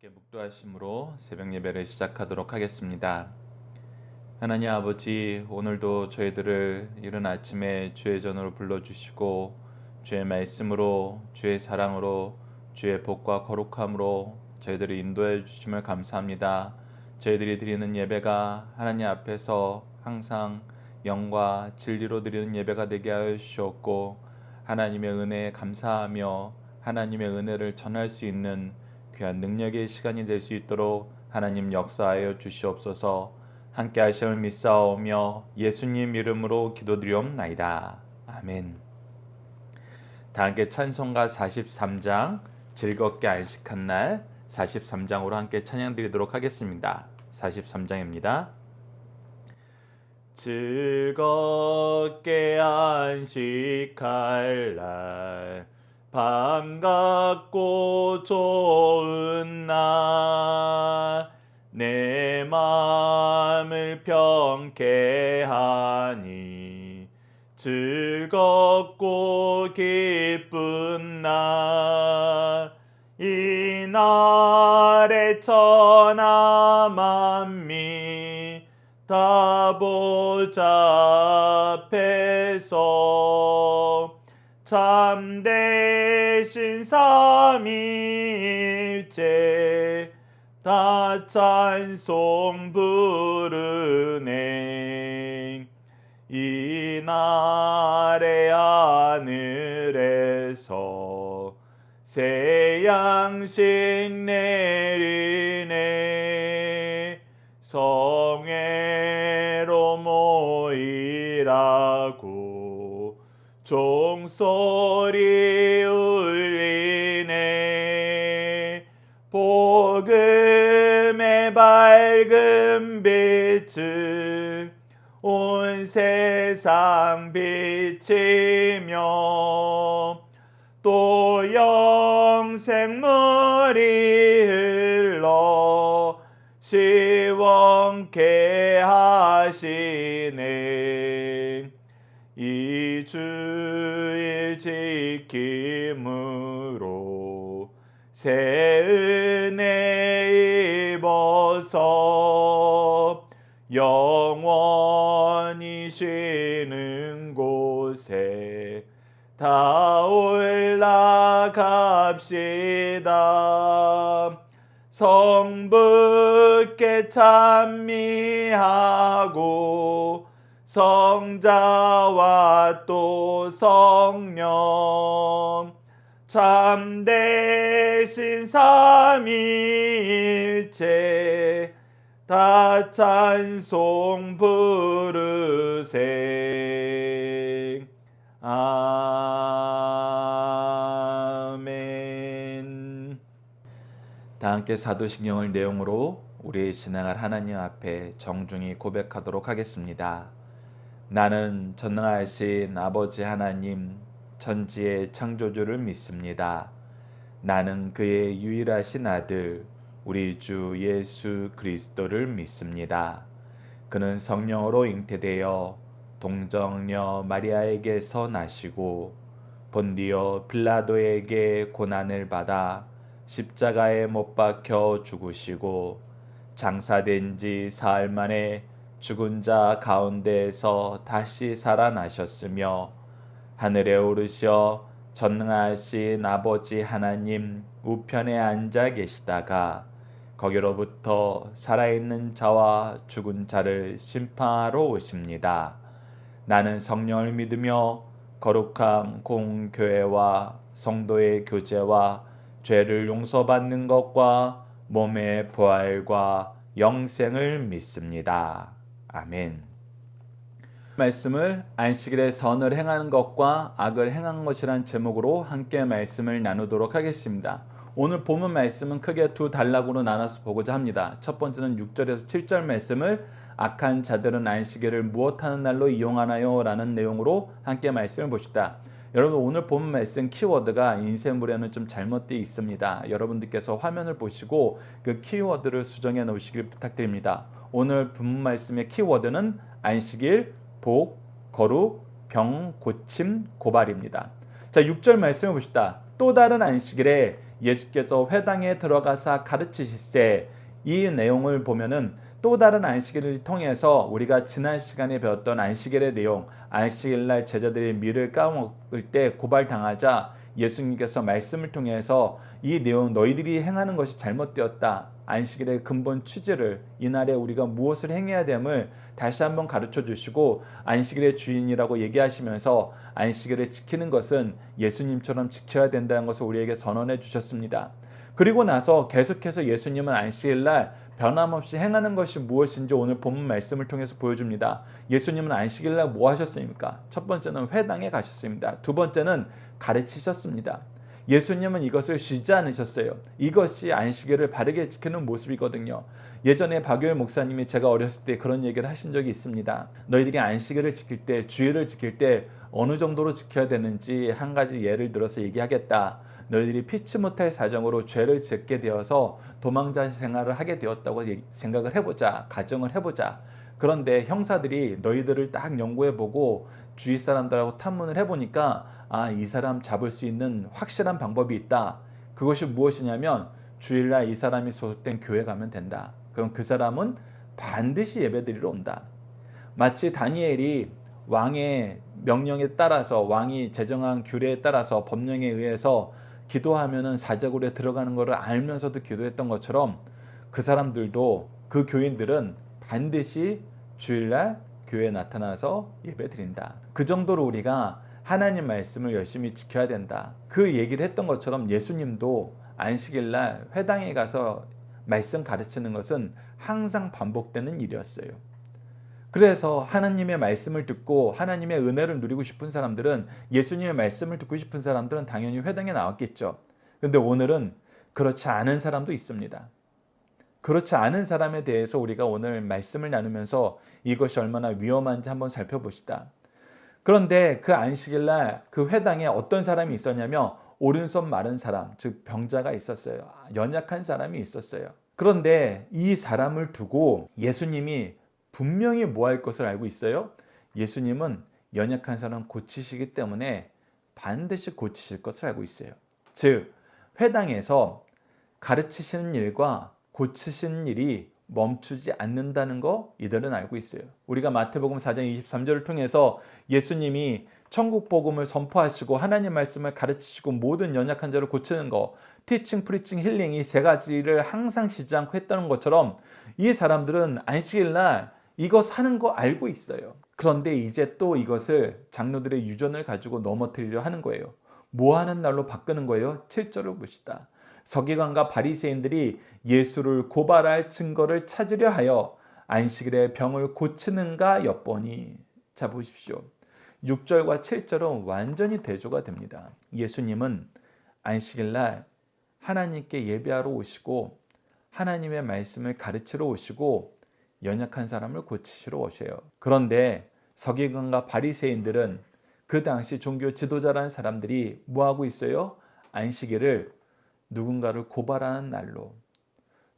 함께 묵도하심으로 새벽 예배를 시작하도록 하겠습니다. 하나님 아버지, 오늘도 저희들을 이른 아침에 주의 전으로 불러주시고 주의 말씀으로, 주의 사랑으로, 주의 복과 거룩함으로 저희들을 인도해 주심을 감사합니다. 저희들이 드리는 예배가 하나님 앞에서 항상 영과 진리로 드리는 예배가 되게 하여 주시옵고, 하나님의 은혜에 감사하며 하나님의 은혜를 전할 수 있는 귀한 능력의 시간이 될 수 있도록 하나님 역사하여 주시옵소서. 함께 하심을 믿사오며 예수님 이름으로 기도드리옵나이다. 아멘. 다 함께 찬송가 43장 즐겁게 안식한 날 43장으로 함께 찬양 드리도록 하겠습니다. 43장입니다. 즐겁게 안식할 날 반갑고 좋은 날 내 마음을 평쾌하니 즐겁고 기쁜 날 이 날에 천하 만미 다 보좌 앞에서 참되신 삼위일체 다 찬송 부르네. 이 날의 하늘에서 새 양식 내리네. 성회로 모이라고 종소리 울리네. 복음의 밝은 빛은 온 세상 비치며 또 영생물이 흘러 시원케 하시네. 이 주일 지킴으로 새 은혜 입어서 영원히 쉬는 곳에 다 올라갑시다. 성부께 찬미하고 성자와 또 성령 참되신 삼위일체 다 찬송 부르세. 아멘. 다 함께 사도신경을 내용으로 우리의 신앙을 하나님 앞에 정중히 고백하도록 하겠습니다. 나는 전능하신 아버지 하나님 천지의 창조주를 믿습니다. 나는 그의 유일하신 아들 우리 주 예수 그리스도를 믿습니다. 그는 성령으로 잉태되어 동정녀 마리아에게서 나시고 본디오 빌라도에게 고난을 받아 십자가에 못 박혀 죽으시고 장사된 지 사흘 만에 죽은 자 가운데에서 다시 살아나셨으며 하늘에 오르셔 전능하신 아버지 하나님 우편에 앉아 계시다가 거기로부터 살아있는 자와 죽은 자를 심판하러 오십니다. 나는 성령을 믿으며 거룩한 공교회와 성도의 교제와 죄를 용서받는 것과 몸의 부활과 영생을 믿습니다. 아멘. 말씀을 안식일에 선을 행하는 것과 악을 행한 것이란 제목으로 함께 말씀을 나누도록 하겠습니다. 오늘 본문 말씀은 크게 두 단락으로 나눠서 보고자 합니다. 첫 번째는 6절에서 7절 말씀을 악한 자들은 안식일을 무엇하는 날로 이용하나요? 라는 내용으로 함께 말씀을 봅시다. 여러분, 오늘 본문 말씀 키워드가 인쇄물에는 좀 잘못되어 있습니다. 여러분들께서 화면을 보시고 그 키워드를 수정해 놓으시길 부탁드립니다. 오늘 본문 말씀의 키워드는 안식일, 복, 거룩, 병, 고침, 고발입니다. 자, 6절 말씀을 봅시다. 또 다른 안식일에 예수께서 회당에 들어가사 가르치실세. 이 내용을 보면은 또 다른 안식일을 통해서 우리가 지난 시간에 배웠던 안식일의 내용, 안식일날 제자들이 밀을 까먹을 때 고발당하자 예수님께서 말씀을 통해서 이 내용 너희들이 행하는 것이 잘못되었다. 안식일의 근본 취지를 이날에 우리가 무엇을 행해야 됨을 다시 한번 가르쳐 주시고 안식일의 주인이라고 얘기하시면서 안식일을 지키는 것은 예수님처럼 지켜야 된다는 것을 우리에게 선언해 주셨습니다. 그리고 나서 계속해서 예수님은 안식일날 변함없이 행하는 것이 무엇인지 오늘 본문 말씀을 통해서 보여줍니다. 예수님은 안식일날 뭐 하셨습니까? 첫 번째는 회당에 가셨습니다. 두 번째는 가르치셨습니다. 예수님은 이것을 쉬지 않으셨어요. 이것이 안식일을 바르게 지키는 모습이거든요. 예전에 박유일 목사님이 제가 어렸을 때 그런 얘기를 하신 적이 있습니다. 너희들이 안식일을 지킬 때, 주일을 지킬 때 어느 정도로 지켜야 되는지 한 가지 예를 들어서 얘기하겠다. 너희들이 피치 못할 사정으로 죄를 짓게 되어서 도망자 생활을 하게 되었다고 생각을 해보자. 가정을 해보자. 그런데 형사들이 너희들을 딱 연구해보고 주위 사람들하고 탐문을 해보니까 이 사람 잡을 수 있는 확실한 방법이 있다. 그것이 무엇이냐면 주일날 이 사람이 소속된 교회 가면 된다. 그럼 그 사람은 반드시 예배드리러 온다. 마치 다니엘이 왕의 명령에 따라서 왕이 제정한 규례에 따라서 법령에 의해서 기도하면은 사자굴에 들어가는 것을 알면서도 기도했던 것처럼 그 사람들도 그 교인들은 반드시 주일날 교회에 나타나서 예배드린다. 그 정도로 우리가 하나님 말씀을 열심히 지켜야 된다. 그 얘기를 했던 것처럼 예수님도 안식일날 회당에 가서 말씀 가르치는 것은 항상 반복되는 일이었어요. 그래서 하나님의 말씀을 듣고 하나님의 은혜를 누리고 싶은 사람들은 예수님의 말씀을 듣고 싶은 사람들은 당연히 회당에 나왔겠죠. 그런데 오늘은 그렇지 않은 사람도 있습니다. 그렇지 않은 사람에 대해서 우리가 오늘 말씀을 나누면서 이것이 얼마나 위험한지 한번 살펴봅시다. 그런데 그 안식일날 그 회당에 어떤 사람이 있었냐면 오른손 마른 사람, 즉 병자가 있었어요. 연약한 사람이 있었어요. 그런데 이 사람을 두고 예수님이 분명히 뭐 할 것을 알고 있어요? 예수님은 연약한 사람 고치시기 때문에 반드시 고치실 것을 알고 있어요. 즉 회당에서 가르치시는 일과 고치시는 일이 멈추지 않는다는 거 이들은 알고 있어요. 우리가 마태복음 4장 23절을 통해서 예수님이 천국 복음을 선포하시고 하나님 말씀을 가르치시고 모든 연약한 자를 고치는 거, 티칭, 프리칭, 힐링 이 세 가지를 항상 쉬지 않고 했다는 것처럼 이 사람들은 안식일날 이거 사는 거 알고 있어요. 그런데 이제 또 이것을 장로들의 유전을 가지고 넘어뜨리려 하는 거예요. 뭐 하는 날로 바꾸는 거예요? 7절을 봅시다. 서기관과 바리새인들이 예수를 고발할 증거를 찾으려 하여 안식일에 병을 고치는가 엿보니. 자 보십시오. 6절과 7절은 완전히 대조가 됩니다. 예수님은 안식일날 하나님께 예배하러 오시고 하나님의 말씀을 가르치러 오시고 연약한 사람을 고치시러 오셔요. 그런데 서기관과 바리새인들은 그 당시 종교 지도자라는 사람들이 뭐하고 있어요? 안식일을 누군가를 고발하는 날로,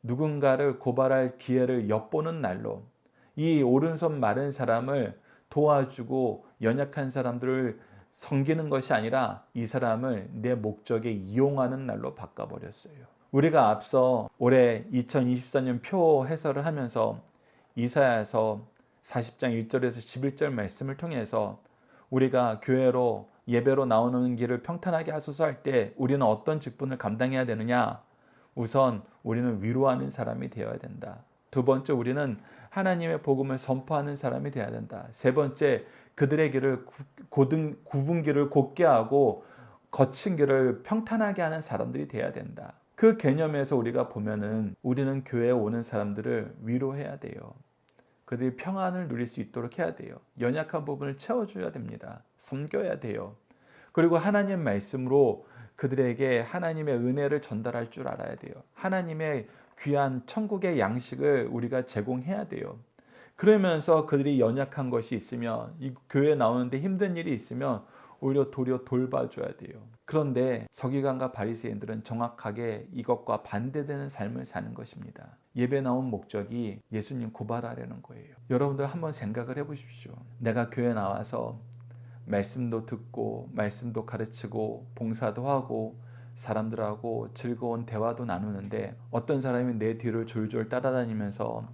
누군가를 고발할 기회를 엿보는 날로, 이 오른손 마른 사람을 도와주고 연약한 사람들을 섬기는 것이 아니라 이 사람을 내 목적에 이용하는 날로 바꿔버렸어요. 우리가 앞서 올해 2024년 표 해설을 하면서 이사야서 40장 1절에서 11절 말씀을 통해서 우리가 교회로 예배로 나오는 길을 평탄하게 하소서 할 때 우리는 어떤 직분을 감당해야 되느냐? 우선 우리는 위로하는 사람이 되어야 된다. 두 번째, 우리는 하나님의 복음을 선포하는 사람이 되어야 된다. 세 번째, 그들의 길을 굽은 길을 곧게 하고 거친 길을 평탄하게 하는 사람들이 되어야 된다. 그 개념에서 우리가 보면은 우리는 교회에 오는 사람들을 위로해야 돼요. 그들이 평안을 누릴 수 있도록 해야 돼요. 연약한 부분을 채워줘야 됩니다. 섬겨야 돼요. 그리고 하나님 말씀으로 그들에게 하나님의 은혜를 전달할 줄 알아야 돼요. 하나님의 귀한 천국의 양식을 우리가 제공해야 돼요. 그러면서 그들이 연약한 것이 있으면 이 교회에 나오는데 힘든 일이 있으면 오히려 도리어 돌봐줘야 돼요. 그런데 서기관과 바리새인들은 정확하게 이것과 반대되는 삶을 사는 것입니다. 예배 나온 목적이 예수님 고발하려는 거예요. 여러분들 한번 생각을 해보십시오. 내가 교회 나와서 말씀도 듣고 말씀도 가르치고 봉사도 하고 사람들하고 즐거운 대화도 나누는데 어떤 사람이 내 뒤를 졸졸 따라다니면서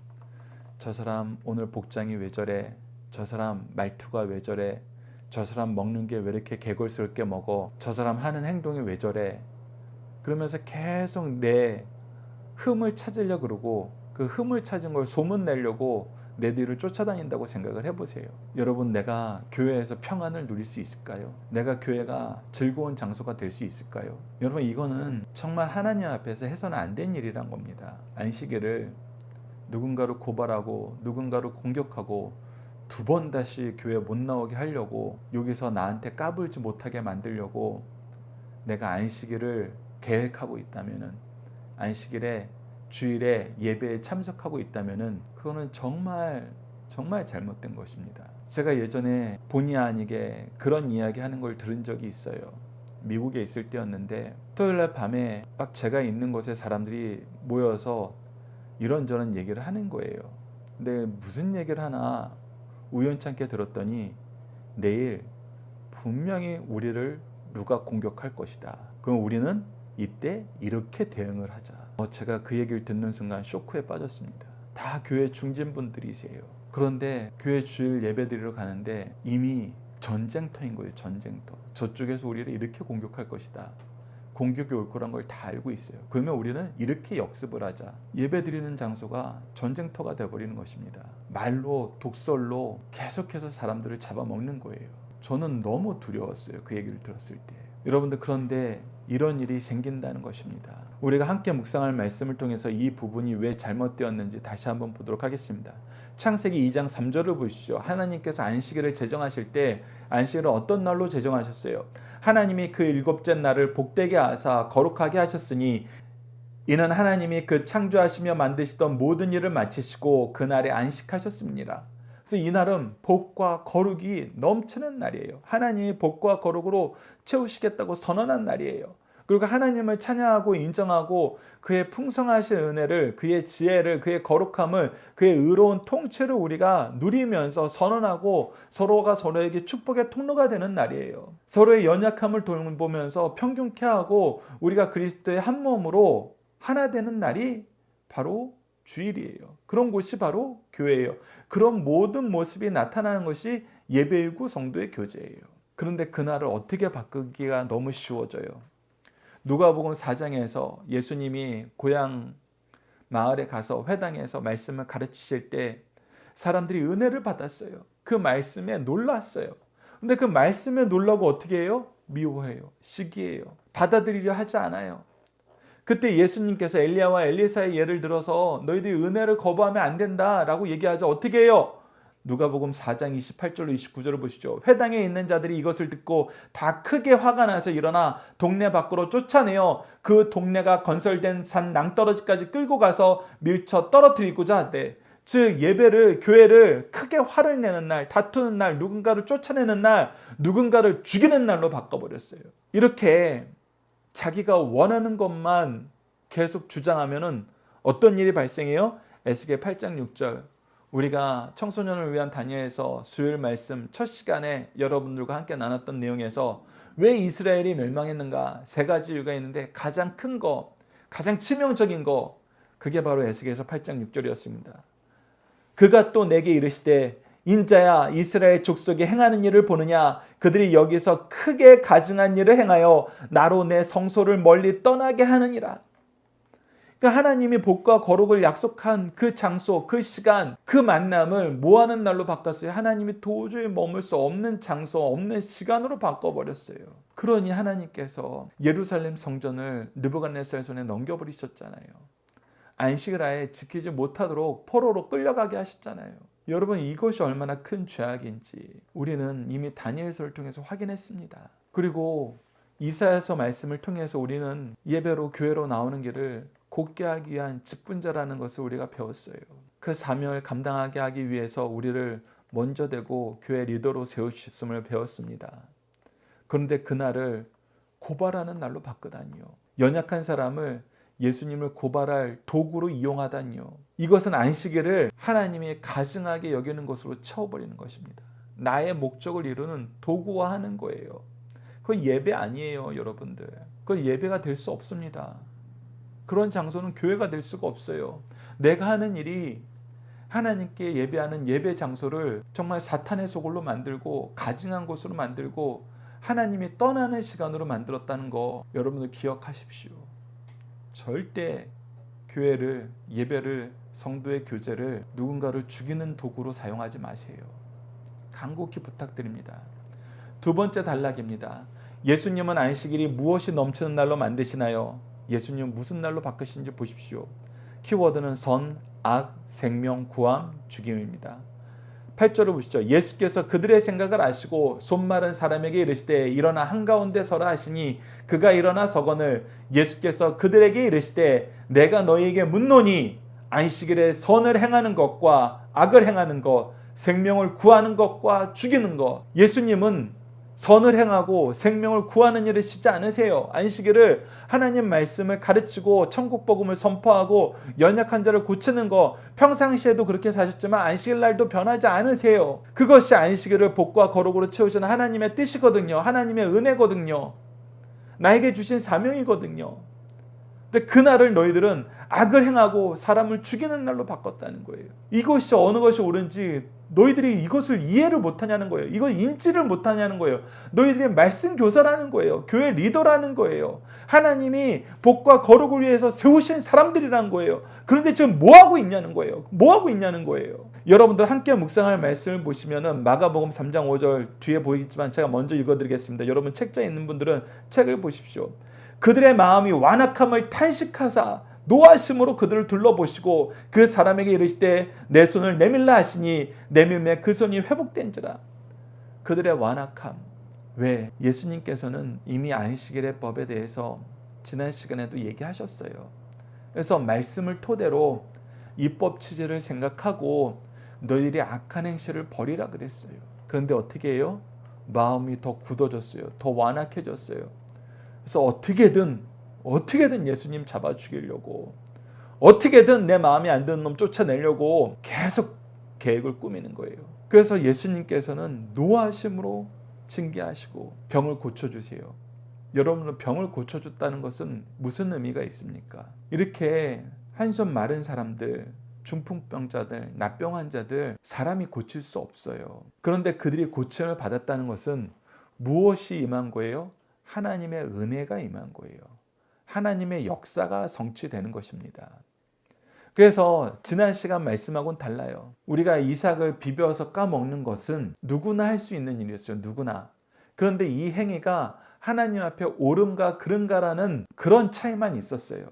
저 사람 오늘 복장이 왜 저래? 저 사람 말투가 왜 저래? 저 사람 먹는 게 왜 이렇게 개걸스럽게 먹어? 저 사람 하는 행동이 왜 저래? 그러면서 계속 내 흠을 찾으려고 그러고 그 흠을 찾은 걸 소문내려고 내 뒤를 쫓아다닌다고 생각을 해보세요. 여러분, 내가 교회에서 평안을 누릴 수 있을까요? 내가 교회가 즐거운 장소가 될 수 있을까요? 여러분, 이거는 정말 하나님 앞에서 해서는 안 된 일이란 겁니다. 안식일을 누군가를 고발하고 누군가를 공격하고 두 번 다시 교회 못 나오게 하려고 여기서 나한테 까불지 못하게 만들려고 내가 안식일을 계획하고 있다면은, 안식일에 주일에 예배에 참석하고 있다면은 그거는 정말 잘못된 것입니다. 제가 예전에 본의 아니게 그런 이야기 하는 걸 들은 적이 있어요. 미국에 있을 때였는데 토요일날 밤에 막 제가 있는 곳에 사람들이 모여서 이런저런 얘기를 하는 거예요. 근데 무슨 얘기를 하나 우연찮게 들었더니 내일 분명히 우리를 누가 공격할 것이다. 그럼 우리는 이때 이렇게 대응을 하자. 제가 그 얘기를 듣는 순간 쇼크에 빠졌습니다. 다 교회 중진분들이세요. 그런데 교회 주일 예배드리러 가는데 이미 전쟁터인 거예요. 전쟁터. 저쪽에서 우리를 이렇게 공격할 것이다. 공격이 올 거란 걸 다 알고 있어요. 그러면 우리는 이렇게 역습을 하자. 예배드리는 장소가 전쟁터가 돼버리는 것입니다. 말로 독설로 계속해서 사람들을 잡아먹는 거예요. 저는 너무 두려웠어요. 그 얘기를 들었을 때. 여러분들, 그런데 이런 일이 생긴다는 것입니다. 우리가 함께 묵상할 말씀을 통해서 이 부분이 왜 잘못되었는지 다시 한번 보도록 하겠습니다. 창세기 2장 3절을 보시죠. 하나님께서 안식일을 제정하실 때 안식일을 어떤 날로 제정하셨어요? 하나님이 그 일곱째 날을 복되게 하사 거룩하게 하셨으니 이는 하나님이 그 창조하시며 만드시던 모든 일을 마치시고 그날에 안식하셨습니다. 그래서 이 날은 복과 거룩이 넘치는 날이에요. 하나님이 복과 거룩으로 채우시겠다고 선언한 날이에요. 그리고 하나님을 찬양하고 인정하고 그의 풍성하신 은혜를, 그의 지혜를, 그의 거룩함을, 그의 의로운 통치를 우리가 누리면서 선언하고 서로가 서로에게 축복의 통로가 되는 날이에요. 서로의 연약함을 돌보면서 평균케 하고 우리가 그리스도의 한 몸으로 하나 되는 날이 바로 주일이에요. 그런 곳이 바로 교회예요. 그런 모든 모습이 나타나는 것이 예배일구 성도의 교제예요. 그런데 그날을 어떻게 바꾸기가 너무 쉬워져요. 누가복음 4장에서 예수님이 고향 마을에 가서 회당에서 말씀을 가르치실 때 사람들이 은혜를 받았어요. 그 말씀에 놀랐어요. 근데 그 말씀에 놀라고 어떻게 해요? 미워해요. 시기해요. 받아들이려 하지 않아요. 그때 예수님께서 엘리야와 엘리사의 예를 들어서 너희들이 은혜를 거부하면 안 된다라고 얘기하죠. 어떻게 해요? 누가복음 4장 28절로 29절을 보시죠. 회당에 있는 자들이 이것을 듣고 다 크게 화가 나서 일어나 동네 밖으로 쫓아내어 그 동네가 건설된 산 낭떠러지까지 끌고 가서 밀쳐 떨어뜨리고자 하되, 즉 예배를, 교회를 크게 화를 내는 날, 다투는 날, 누군가를 쫓아내는 날, 누군가를 죽이는 날로 바꿔버렸어요. 이렇게 자기가 원하는 것만 계속 주장하면은 어떤 일이 발생해요? 에스겔 8장 6절. 우리가 청소년을 위한 단위에서 수요일 말씀 첫 시간에 여러분들과 함께 나눴던 내용에서 왜 이스라엘이 멸망했는가? 세 가지 이유가 있는데 가장 큰 거, 가장 치명적인 거, 그게 바로 에스겔서 8장 6절이었습니다. 그가 또 내게 이르시되 인자야, 이스라엘 족속이 행하는 일을 보느냐? 그들이 여기서 크게 가증한 일을 행하여 나로 내 성소를 멀리 떠나게 하느니라. 그러니까 하나님이 복과 거룩을 약속한 그 장소, 그 시간, 그 만남을 뭐하는 날로 바꿨어요? 하나님이 도저히 머물 수 없는 장소, 없는 시간으로 바꿔버렸어요. 그러니 하나님께서 예루살렘 성전을 느부갓네살 손에 넘겨버리셨잖아요. 안식을 아예 지키지 못하도록 포로로 끌려가게 하셨잖아요. 여러분, 이것이 얼마나 큰 죄악인지 우리는 이미 다니엘서를 통해서 확인했습니다. 그리고 이사야서 말씀을 통해서 우리는 예배로 교회로 나오는 길을 곧게 하기 위한 직분자라는 것을 우리가 배웠어요. 그 사명을 감당하게 하기 위해서 우리를 먼저 대고 교회 리더로 세우셨음을 배웠습니다. 그런데 그날을 고발하는 날로 바꾸다니요. 연약한 사람을 예수님을 고발할 도구로 이용하다니요. 이것은 안식일을 하나님이 가증하게 여기는 것으로 채워버리는 것입니다. 나의 목적을 이루는 도구화하는 거예요. 그건 예배 아니에요, 여러분들. 그 예배가 될 수 없습니다. 그런 장소는 교회가 될 수가 없어요. 내가 하는 일이 하나님께 예배하는 예배 장소를 정말 사탄의 소굴로 만들고 가증한 곳으로 만들고 하나님이 떠나는 시간으로 만들었다는 거 여러분들 기억하십시오. 절대 교회를, 예배를, 성도의 교제를 누군가를 죽이는 도구로 사용하지 마세요. 간곡히 부탁드립니다. 두 번째 단락입니다. 예수님은 안식일이 무엇이 넘치는 날로 만드시나요? 예수님은 무슨 날로 바꾸신지 보십시오. 키워드는 선, 악, 생명, 구함, 죽임입니다. 8절을 보시죠. 예수께서 그들의 생각을 아시고 손마른 사람에게 이르시되 일어나 한가운데 서라 하시니 그가 일어나 서거늘 예수께서 그들에게 이르시되 내가 너희에게 묻노니 안식일에 선을 행하는 것과 악을 행하는 것, 생명을 구하는 것과 죽이는 것. 예수님은 선을 행하고 생명을 구하는 일을 쉬지 않으세요. 안식일을 하나님 말씀을 가르치고 천국 복음을 선포하고 연약한 자를 고치는 거, 평상시에도 그렇게 사셨지만 안식일 날도 변하지 않으세요. 그것이 안식일을 복과 거룩으로 채우시는 하나님의 뜻이거든요. 하나님의 은혜거든요. 나에게 주신 사명이거든요. 근데 그날을 너희들은 악을 행하고 사람을 죽이는 날로 바꿨다는 거예요. 이것이 어느 것이 옳은지 너희들이 이것을 이해를 못하냐는 거예요. 이걸 인지를 못하냐는 거예요. 너희들이 말씀 교사라는 거예요. 교회 리더라는 거예요. 하나님이 복과 거룩을 위해서 세우신 사람들이라는 거예요. 그런데 지금 뭐하고 있냐는 거예요. 뭐하고 있냐는 거예요. 여러분들 함께 묵상할 말씀을 보시면은 마가복음 3장 5절 뒤에 보이겠지만 제가 먼저 읽어드리겠습니다. 여러분 책자에 있는 분들은 책을 보십시오. 그들의 마음이 완악함을 탄식하사 노하심으로 그들을 둘러보시고 그 사람에게 이르시되 내 손을 내밀라 하시니 내밀매 그 손이 회복된지라. 그들의 완악함. 왜? 예수님께서는 이미 안식일의 법에 대해서 지난 시간에도 얘기하셨어요. 그래서 말씀을 토대로 입법 취지를 생각하고 너희들이 악한 행실을 버리라 그랬어요. 그런데 어떻게 해요? 마음이 더 굳어졌어요. 더 완악해졌어요. 그래서 어떻게든 예수님 잡아 죽이려고, 어떻게든 내 마음에 안 드는 놈 쫓아내려고 계속 계획을 꾸미는 거예요. 그래서 예수님께서는 노하심으로 징계하시고 병을 고쳐주세요. 여러분은 병을 고쳐줬다는 것은 무슨 의미가 있습니까? 이렇게 한손 마른 사람들, 중풍병자들, 납병 환자들 사람이 고칠 수 없어요. 그런데 그들이 고침을 받았다는 것은 무엇이 임한 거예요? 하나님의 은혜가 임한 거예요. 하나님의 역사가 성취되는 것입니다. 그래서 지난 시간 말씀하고는 달라요. 우리가 이삭을 비벼서 까먹는 것은 누구나 할 수 있는 일이었어요. 누구나. 그런데 이 행위가 하나님 앞에 옳은가 그른가라는 그런 차이만 있었어요.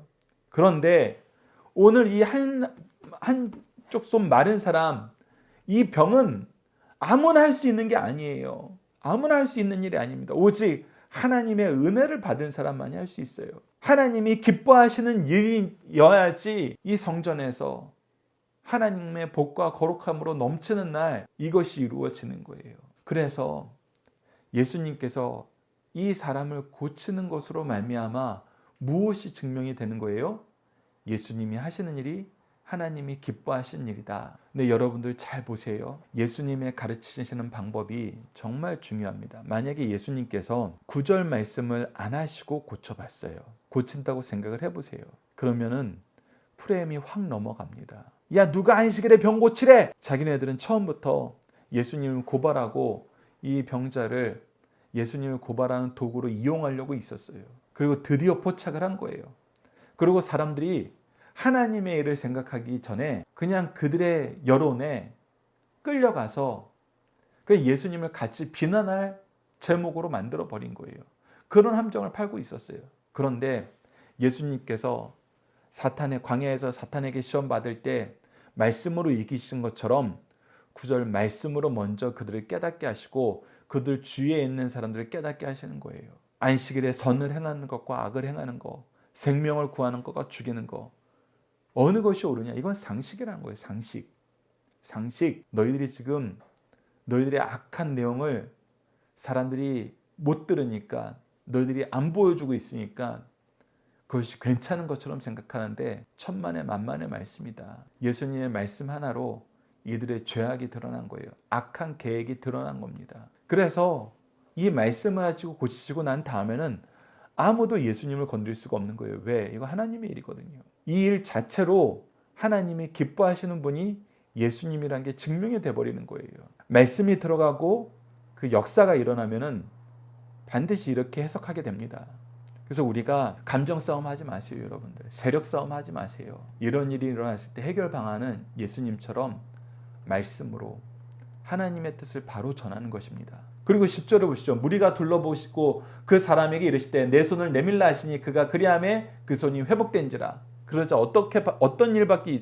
그런데 오늘 이 한쪽 손 마른 사람, 이 병은 아무나 할 수 있는 게 아니에요. 아무나 할 수 있는 일이 아닙니다. 오직 하나님의 은혜를 받은 사람만이 할 수 있어요. 하나님이 기뻐하시는 일이어야지 이 성전에서 하나님의 복과 거룩함으로 넘치는 날 이것이 이루어지는 거예요. 그래서 예수님께서 이 사람을 고치는 것으로 말미암아 무엇이 증명이 되는 거예요? 예수님이 하시는 일이 하나님이 기뻐하신 일이다. 근데 여러분들 잘 보세요. 예수님의 가르치시는 방법이 정말 중요합니다. 만약에 예수님께서 9절 말씀을 안 하시고 고쳐봤어요. 고친다고 생각을 해보세요. 그러면은 프레임이 확 넘어갑니다. 야, 누가 안식일에 병 고치래? 자기네들은 처음부터 예수님을 고발하고 이 병자를 예수님을 고발하는 도구로 이용하려고 있었어요. 그리고 드디어 포착을 한 거예요. 그리고 사람들이 하나님의 일을 생각하기 전에 그냥 그들의 여론에 끌려가서 그 예수님을 같이 비난할 제목으로 만들어 버린 거예요. 그런 함정을 팔고 있었어요. 그런데 예수님께서 사탄의 광야에서 사탄에게 시험 받을 때 말씀으로 이기신 것처럼 9절 말씀으로 먼저 그들을 깨닫게 하시고 그들 주위에 있는 사람들을 깨닫게 하시는 거예요. 안식일에 선을 행하는 것과 악을 행하는 것, 생명을 구하는 것과 죽이는 것, 어느 것이 옳으냐? 이건 상식이라는 거예요. 상식. 너희들이 지금 너희들의 악한 내용을 사람들이 못 들으니까, 너희들이 안 보여주고 있으니까 그것이 괜찮은 것처럼 생각하는데 천만의 만만의 말씀이다. 예수님의 말씀 하나로 이들의 죄악이 드러난 거예요. 악한 계획이 드러난 겁니다. 그래서 이 말씀을 가지고 고치시고 난 다음에는 아무도 예수님을 건드릴 수가 없는 거예요. 왜? 이거 하나님의 일이거든요. 이 일 자체로 하나님이 기뻐하시는 분이 예수님이란 게 증명이 돼버리는 거예요. 말씀이 들어가고 그 역사가 일어나면은 반드시 이렇게 해석하게 됩니다. 그래서 우리가 감정 싸움 하지 마세요, 여러분들. 세력 싸움 하지 마세요. 이런 일이 일어났을 때 해결 방안은 예수님처럼 말씀으로 하나님의 뜻을 바로 전하는 것입니다. 그리고 10절을 보시죠. 무리가 둘러보시고 그 사람에게 이르실 때 내 손을 내밀라 하시니 그가 그리하매 그 손이 회복된지라. 그러자 어떤 일밖에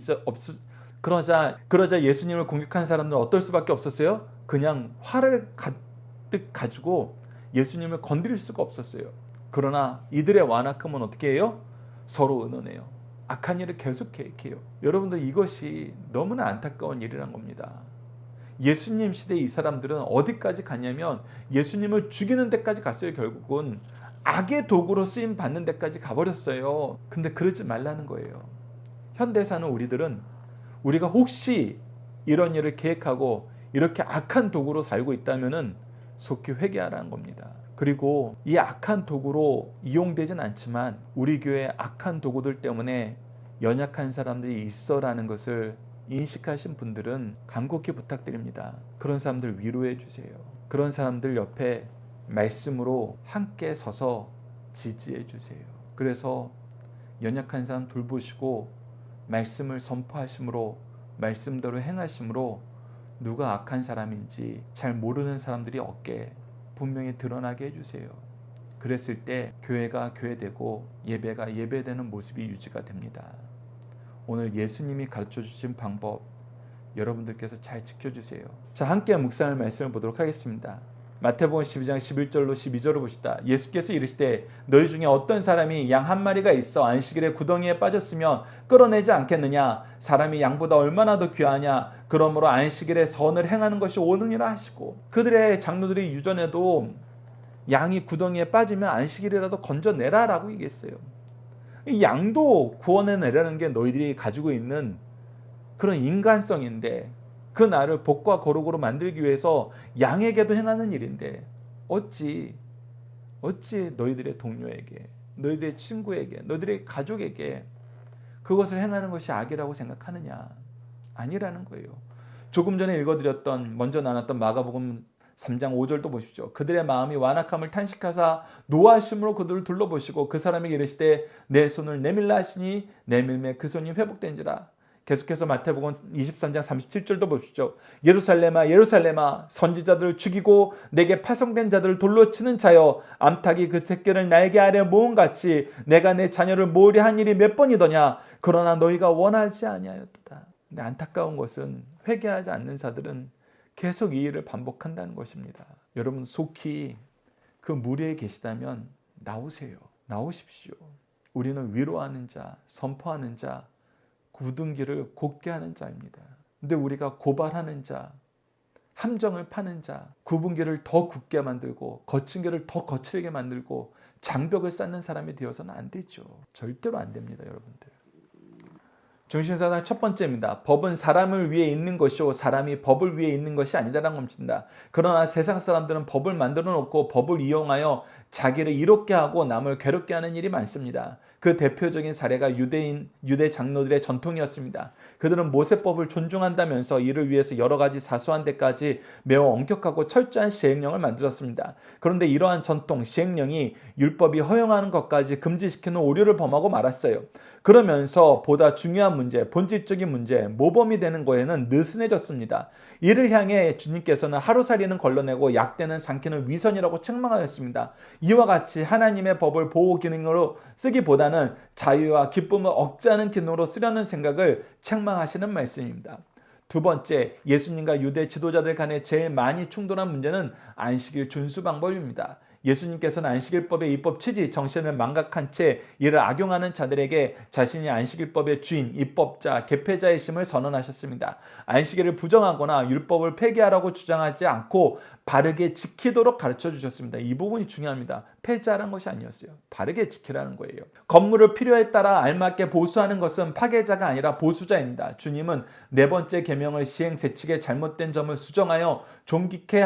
그러자 예수님을 공격한 사람들은 어떨 수밖에 없었어요? 그냥 화를 가득 가지고 예수님을 건드릴 수가 없었어요. 그러나 이들의 완악함은 어떻게 해요? 서로 의논해요. 악한 일을 계속 계획해요. 여러분들 이것이 너무나 안타까운 일이란 겁니다. 예수님 시대의 이 사람들은 어디까지 갔냐면 예수님을 죽이는 데까지 갔어요. 결국은 악의 도구로 쓰임 받는 데까지 가버렸어요. 근데 그러지 말라는 거예요. 현대 사는 우리가 혹시 이런 일을 계획하고 이렇게 악한 도구로 살고 있다면은 속히 회개하라는 겁니다. 그리고 이 악한 도구로 이용되진 않지만 우리 교회 악한 도구들 때문에 연약한 사람들이 있어라는 것을 인식하신 분들은 간곡히 부탁드립니다. 그런 사람들 위로해 주세요. 그런 사람들 옆에 말씀으로 함께 서서 지지해 주세요. 그래서 연약한 사람 돌보시고 말씀을 선포하심으로 말씀대로 행하심으로 누가 악한 사람인지 잘 모르는 사람들이 없게 분명히 드러나게 해주세요. 그랬을 때 교회가 교회되고 예배가 예배되는 모습이 유지가 됩니다. 오늘 예수님이 가르쳐 주신 방법 여러분들께서 잘 지켜주세요. 자, 함께 묵상할 말씀을 보도록 하겠습니다. 마태복음 12장 11절로 12절을 보시다. 예수께서 이르시되 너희 중에 어떤 사람이 양 한 마리가 있어 안식일에 구덩이에 빠졌으면 끌어내지 않겠느냐? 사람이 양보다 얼마나 더 귀하냐? 그러므로 안식일에 선을 행하는 것이 옳으니라 하시고, 그들의 장로들이 유전에도 양이 구덩이에 빠지면 안식일이라도 건져내라라고 얘기했어요. 이 양도 구원해내라는 게 너희들이 가지고 있는 그런 인간성인데 그 나를 복과 거룩으로 만들기 위해서 양에게도 행하는 일인데 어찌 너희들의 동료에게, 너희들의 친구에게, 너희들의 가족에게 그것을 행하는 것이 악이라고 생각하느냐? 아니라는 거예요. 조금 전에 읽어드렸던 먼저 나눴던 마가복음 3장 5절도 보십시오. 그들의 마음이 완악함을 탄식하사 노하심으로 그들을 둘러보시고 그 사람에게 이르시되 내 손을 내밀라 하시니 내밀매 그 손이 회복된지라. 계속해서 마태복음 23장 37절도 보십시오. 예루살렘아 예루살렘아 선지자들을 죽이고 내게 파송된 자들을 돌로 치는 자여 암탉이 그 새끼를 날개 아래 모음같이 내가 내 자녀를 모으려 한 일이 몇 번이더냐. 그러나 너희가 원하지 아니하였도다. 근데 안타까운 것은 회개하지 않는 자들은 계속 이 일을 반복한다는 것입니다. 여러분 속히 그 무리에 계시다면 나오세요. 나오십시오. 우리는 위로하는 자, 선포하는 자, 굳은 길을 곱게 하는 자입니다. 근데 우리가 고발하는 자, 함정을 파는 자, 굽은 길을 더 굳게 만들고 거친 길을 더 거칠게 만들고 장벽을 쌓는 사람이 되어서는 안 되죠. 절대로 안 됩니다, 여러분들. 중심사상 첫 번째입니다. 법은 사람을 위해 있는 것이요 사람이 법을 위해 있는 것이 아니다라는 겁니다. 그러나 세상 사람들은 법을 만들어 놓고 법을 이용하여 자기를 이롭게 하고 남을 괴롭게 하는 일이 많습니다. 그 대표적인 사례가 유대 장로들의 전통이었습니다. 그들은 모세법을 존중한다면서 이를 위해서 여러 가지 사소한 데까지 매우 엄격하고 철저한 시행령을 만들었습니다. 그런데 이러한 전통, 시행령이 율법이 허용하는 것까지 금지시키는 오류를 범하고 말았어요. 그러면서 보다 중요한 문제, 본질적인 문제, 모범이 되는 거에는 느슨해졌습니다. 이를 향해 주님께서는 하루살이는 걸러내고 약대는 삼키는 위선이라고 책망하였습니다. 이와 같이 하나님의 법을 보호 기능으로 쓰기보다는 자유와 기쁨을 억제하는 기능으로 쓰려는 생각을 책망하시는 말씀입니다. 두 번째, 예수님과 유대 지도자들 간에 제일 많이 충돌한 문제는 안식일 준수 방법입니다. 예수님께서는 안식일법의 입법 취지, 정신을 망각한 채 이를 악용하는 자들에게 자신이 안식일법의 주인, 입법자, 개폐자이심을 선언하셨습니다. 안식일을 부정하거나 율법을 폐기하라고 주장하지 않고 바르게 지키도록 가르쳐 주셨습니다. 이 부분이 중요합니다. 폐지하라는 것이 아니었어요. 바르게 지키라는 거예요. 건물을 필요에 따라 알맞게 보수하는 것은 파괴자가 아니라 보수자입니다. 주님은 네 번째 계명을 시행 세칙에 잘못된 점을 수정하여 존귀케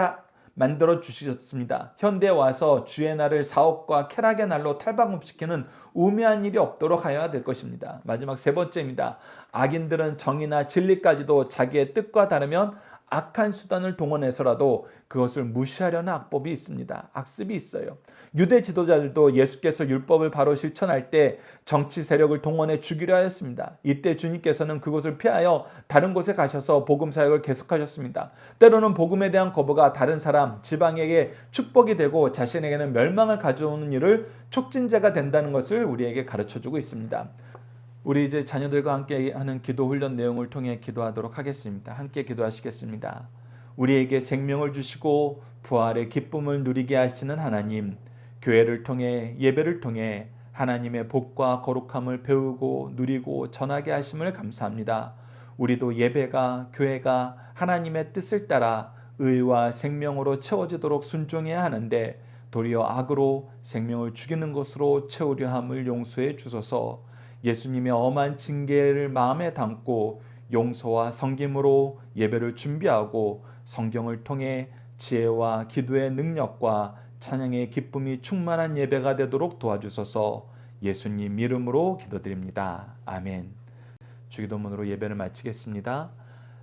만들어 주셨습니다. 현대에 와서 주의 날을 사업과 쾌락의 날로 탈바꿈시키는 우매한 일이 없도록 하여야 될 것입니다. 마지막 세 번째입니다. 악인들은 정의나 진리까지도 자기의 뜻과 다르면 악한 수단을 동원해서라도 그것을 무시하려는 악법이 있습니다. 악습이 있어요. 유대 지도자들도 예수께서 율법을 바로 실천할 때 정치 세력을 동원해 죽이려 하였습니다. 이때 주님께서는 그곳을 피하여 다른 곳에 가셔서 복음 사역을 계속하셨습니다. 때로는 복음에 대한 거부가 다른 사람, 지방에게 축복이 되고 자신에게는 멸망을 가져오는 일을 촉진제가 된다는 것을 우리에게 가르쳐주고 있습니다. 우리 이제 자녀들과 함께 하는 기도 훈련 내용을 통해 기도하도록 하겠습니다. 함께 기도하시겠습니다. 우리에게 생명을 주시고 부활의 기쁨을 누리게 하시는 하나님, 교회를 통해 예배를 통해 하나님의 복과 거룩함을 배우고 누리고 전하게 하심을 감사합니다. 우리도 예배가 교회가 하나님의 뜻을 따라 의와 생명으로 채워지도록 순종해야 하는데 도리어 악으로 생명을 죽이는 것으로 채우려 함을 용서해 주소서. 예수님의 엄한 징계를 마음에 담고 용서와 섬김으로 예배를 준비하고 성경을 통해 지혜와 기도의 능력과 찬양의 기쁨이 충만한 예배가 되도록 도와주소서. 예수님 이름으로 기도드립니다. 아멘. 주기도문으로 예배를 마치겠습니다.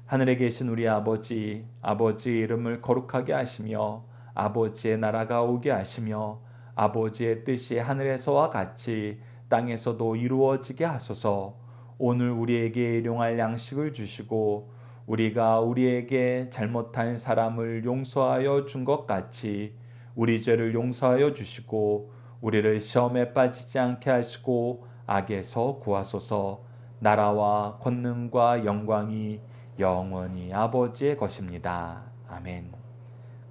하늘에 계신 우리 아버지, 아버지의 이름을 거룩하게 하시며 아버지의 나라가 오게 하시며 아버지의 뜻이 하늘에서와 같이 땅에서도 이루어지게 하소서. 오늘 우리에게 일용할 양식을 주시고 우리가 우리에게 잘못한 사람을 용서하여 준 것 같이 우리 죄를 용서하여 주시고 우리를 시험에 빠지지 않게 하시고 악에서 구하소서. 나라와 권능과 영광이 영원히 아버지의 것입니다. 아멘.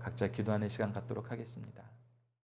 각자 기도하는 시간 갖도록 하겠습니다.